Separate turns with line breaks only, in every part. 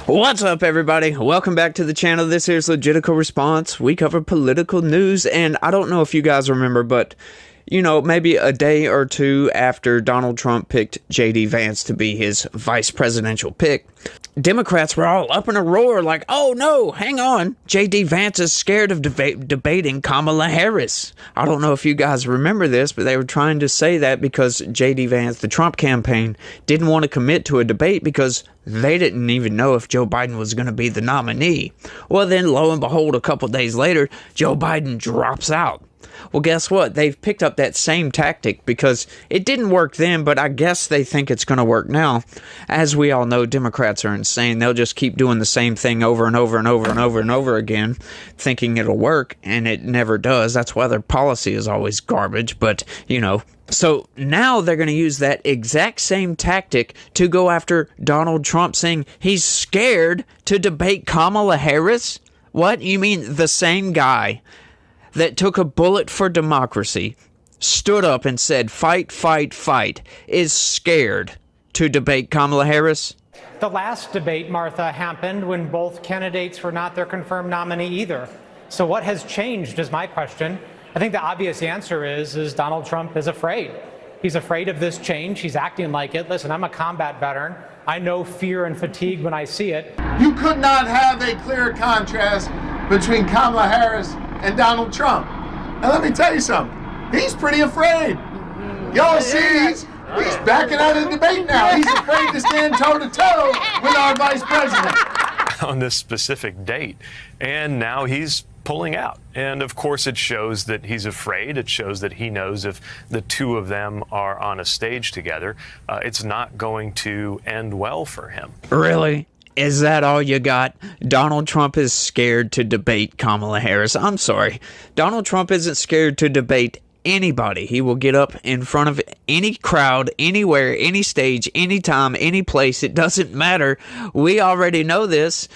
What's up, everybody? Welcome back to the channel. This here's Legitical Response. We cover political news, and I don't know if you guys remember, but you know, maybe a day or two after Donald Trump picked J.D. Vance to be his vice presidential pick, Democrats were all up in a roar like, oh no, hang on, J.D. Vance is scared of debating Kamala Harris. I don't know if you guys remember this, but they were trying to say that because J.D. Vance, the Trump campaign, didn't want to commit to a debate because they didn't even know if Joe Biden was going to be the nominee. Well, then, lo and behold, a couple days later, Joe Biden drops out. Well, guess what? They've picked up that same tactic because it didn't work then, but I guess they think it's going to work now. As we all know, Democrats are insane. They'll just keep doing the same thing over and over and over and over and over again, thinking it'll work, and it never does. That's why their policy is always garbage, but, you know. So now they're going to use that exact same tactic to go after Donald Trump, saying he's scared to debate Kamala Harris? What? You mean the same guy that took a bullet for democracy, stood up and said, fight, fight, fight, is scared to debate Kamala Harris?
The last debate, Martha, happened when both candidates were not their confirmed nominee either. So what has changed is my question. I think the obvious answer is Donald Trump is afraid. He's afraid of this change. He's acting like it. Listen, I'm a combat veteran. I know fear and fatigue when I see it.
You could not have a clearer contrast between Kamala Harris and Donald Trump. And let me tell you something, he's pretty afraid. Y'all see, he's backing out of the debate now. He's afraid to stand toe-to-toe with our vice president.
On this specific date, and now he's pulling out. And of course it shows that he's afraid. It shows that he knows if the two of them are on a stage together, it's not going to end well for him.
Really? Is that all you got? Donald Trump is scared to debate Kamala Harris. I'm sorry. Donald Trump isn't scared to debate anybody. He will get up in front of any crowd, anywhere, any stage, anytime, any place. It doesn't matter. We already know this.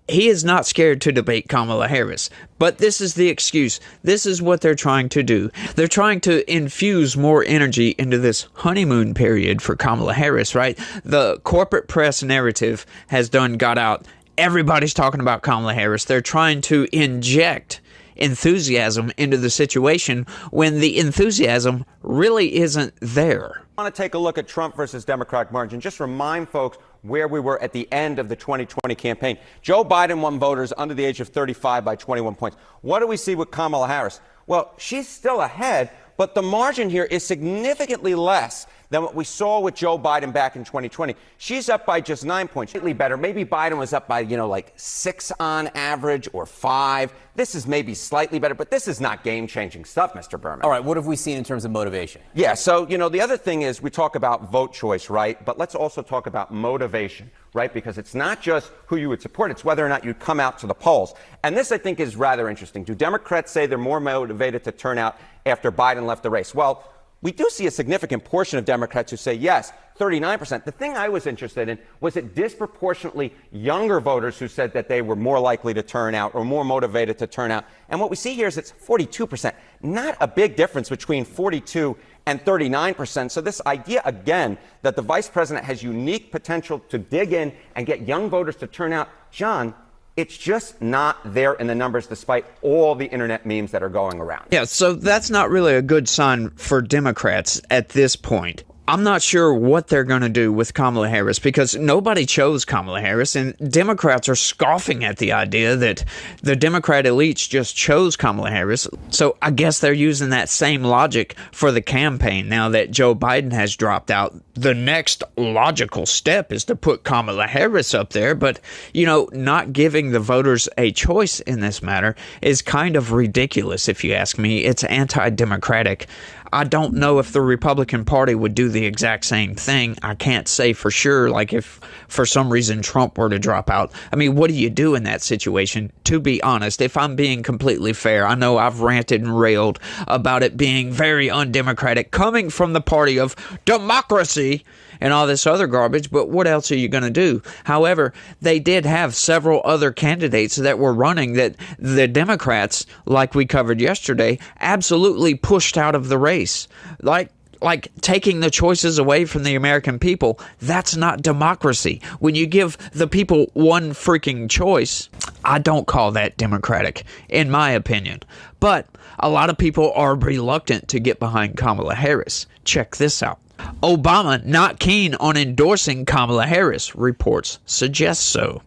He is not scared to debate Kamala Harris. But this is the excuse. This is what they're trying to do. They're trying to infuse more energy into this honeymoon period for Kamala Harris, right? The corporate press narrative has got out. Everybody's talking about Kamala Harris. They're trying to inject enthusiasm into the situation when the enthusiasm really isn't there.
I want to take a look at Trump versus Democratic margin. Just remind folks where we were at the end of the 2020 campaign. Joe Biden won voters under the age of 35 by 21 points. What do we see with Kamala Harris? Well, she's still ahead, but the margin here is significantly less than what we saw with Joe Biden back in 2020. She's up by just 9 points. Slightly better. Maybe Biden was up by, like 6 on average or 5. This is maybe slightly better, but this is not game-changing stuff, Mr. Berman.
All right, what have we seen in terms of motivation?
Yeah, so, the other thing is we talk about vote choice, right? But let's also talk about motivation, right? Because it's not just who you would support, it's whether or not you'd come out to the polls. And this, I think, is rather interesting. Do Democrats say they're more motivated to turn out after Biden left the race? Well, we do see a significant portion of Democrats who say yes, 39%. The thing I was interested in was it disproportionately younger voters who said that they were more likely to turn out or more motivated to turn out. And what we see here is it's 42%. Not a big difference between 42 and 39%. So this idea, again, that the vice president has unique potential to dig in and get young voters to turn out, John, it's just not there in the numbers despite all the internet memes that are going around.
Yeah, so that's not really a good sign for Democrats at this point. I'm not sure what they're going to do with Kamala Harris because nobody chose Kamala Harris, and Democrats are scoffing at the idea that the Democrat elites just chose Kamala Harris. So I guess they're using that same logic for the campaign now that Joe Biden has dropped out. The next logical step is to put Kamala Harris up there, but, not giving the voters a choice in this matter is kind of ridiculous, if you ask me. It's anti-democratic. I don't know if the Republican Party would do the exact same thing. I can't say for sure, like if for some reason Trump were to drop out. I mean, what do you do in that situation? To be honest, if I'm being completely fair, I know I've ranted and railed about it being very undemocratic, coming from the party of democracy and all this other garbage, but what else are you going to do? However, they did have several other candidates that were running that the Democrats, like we covered yesterday, absolutely pushed out of the race. Like like taking the choices away from the American people. That's not democracy. When you give the people one freaking choice, I don't call that democratic, in my opinion. But a lot of people are reluctant to get behind Kamala Harris. Check this out. Obama not keen on endorsing Kamala Harris, reports suggest so.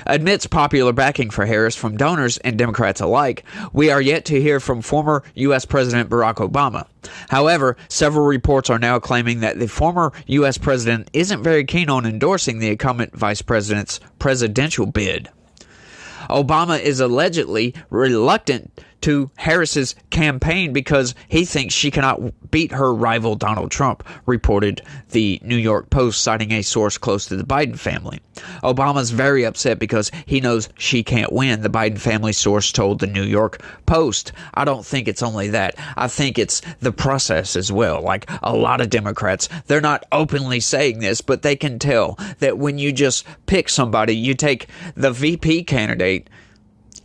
Admits popular backing for Harris from donors and Democrats alike. We are yet to hear from former U.S. President Barack Obama. However, several reports are now claiming that the former U.S. president isn't very keen on endorsing the incumbent vice president's presidential bid. Obama is allegedly reluctant to Harris's campaign because he thinks she cannot beat her rival Donald Trump, reported the New York Post, citing a source close to the Biden family. Obama's very upset because he knows she can't win, the Biden family source told the New York Post. I don't think it's only that. I think it's the process as well. Like a lot of Democrats, they're not openly saying this, but they can tell that when you just pick somebody, you take the VP candidate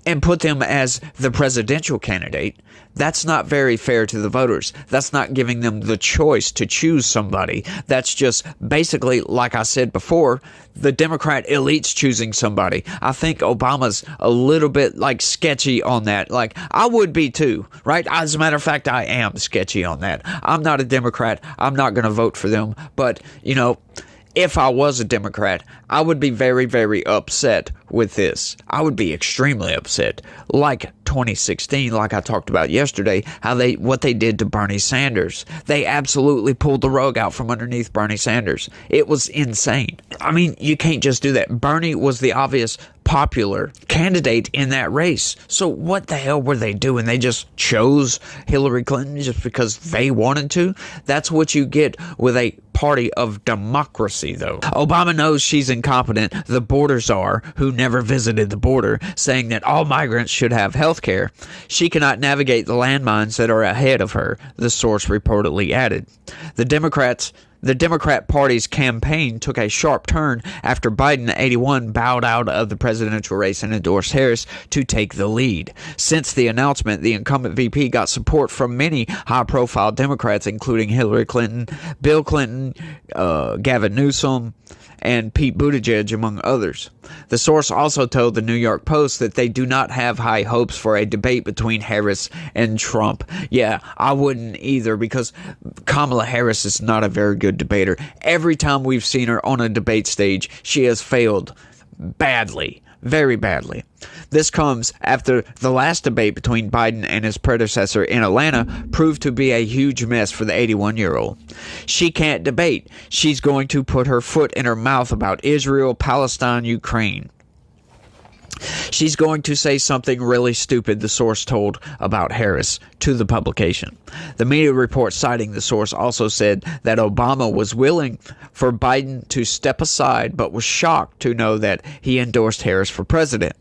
and put them as the presidential candidate, that's not very fair to the voters. That's not giving them the choice to choose somebody. That's just basically, like I said before, the Democrat elites choosing somebody. I think Obama's a little bit like sketchy on that. Like I would be too, right? As a matter of fact, I am sketchy on that. I'm not a Democrat. I'm not going to vote for them. But, you know, if I was a Democrat, I would be very, very upset with this. I would be extremely upset. Like 2016, like I talked about yesterday, what they did to Bernie Sanders. They absolutely pulled the rug out from underneath Bernie Sanders. It was insane. I mean, you can't just do that. Bernie was the obvious popular candidate in that race. So what the hell were they doing? They just chose Hillary Clinton just because they wanted to? That's what you get with a party of democracy, though. Obama knows she's incompetent. The border czar, who never visited the border, saying that all migrants should have health care. She cannot navigate the landmines that are ahead of her, the source reportedly added. The Democrat Party's campaign took a sharp turn after Biden, 81, bowed out of the presidential race and endorsed Harris to take the lead. Since the announcement, the incumbent VP got support from many high-profile Democrats, including Hillary Clinton, Bill Clinton, Gavin Newsom, and Pete Buttigieg, among others. The source also told the New York Post that they do not have high hopes for a debate between Harris and Trump. Yeah, I wouldn't either, because Kamala Harris is not a very good debater. Every time we've seen her on a debate stage, she has failed badly. Very badly. This comes after the last debate between Biden and his predecessor in Atlanta proved to be a huge mess for the 81-year-old. She can't debate. She's going to put her foot in her mouth about Israel, Palestine, Ukraine. She's going to say something really stupid, the source told about Harris to the publication. The media report citing the source also said that Obama was willing for Biden to step aside, but was shocked to know that he endorsed Harris for president.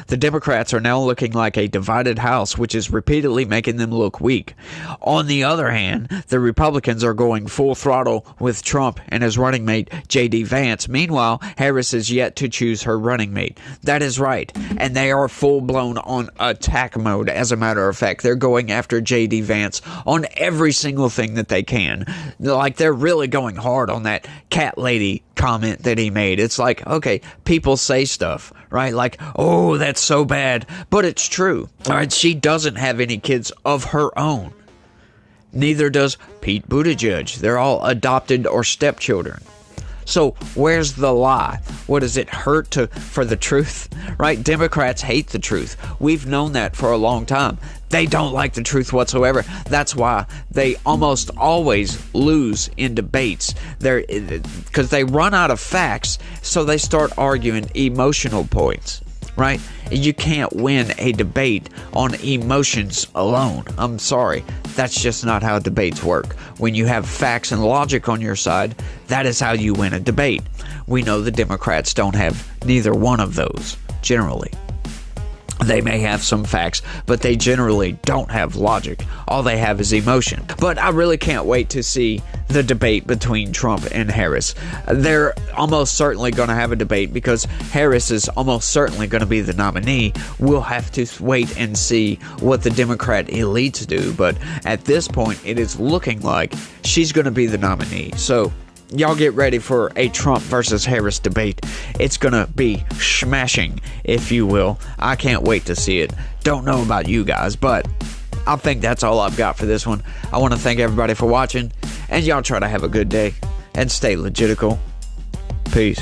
The Democrats are now looking like a divided house, which is repeatedly making them look weak. On the other hand, the Republicans are going full throttle with Trump and his running mate, J.D. Vance. Meanwhile, Harris is yet to choose her running mate. That is right. And they are full-blown on attack mode, as a matter of fact. They're going after J.D. Vance on every single thing that they can. Like, they're really going hard on that cat lady comment that he made. It's like, okay, people say stuff, right? Like, oh, that's so bad, but it's true. All right, she doesn't have any kids of her own. Neither does Pete Buttigieg. They're all adopted or stepchildren. So where's the lie? What does it hurt for the truth? Right? Democrats hate the truth. We've known that for a long time. They don't like the truth whatsoever. That's why they almost always lose in debates. Because they run out of facts, so they start arguing emotional points. Right? You can't win a debate on emotions alone. I'm sorry. That's just not how debates work. When you have facts and logic on your side, that is how you win a debate. We know the Democrats don't have neither one of those, generally. They may have some facts, but they generally don't have logic. All they have is emotion. But I really can't wait to see the debate between Trump and Harris. They're almost certainly going to have a debate because Harris is almost certainly going to be the nominee. We'll have to wait and see what the Democrat elites do. But at this point, it is looking like she's going to be the nominee. So y'all get ready for a Trump versus Harris debate. It's gonna be smashing, if you will. I can't wait to see it. Don't know about you guys, but I think that's all I've got for this one. I want to thank everybody for watching, and y'all try to have a good day and stay legitical. Peace.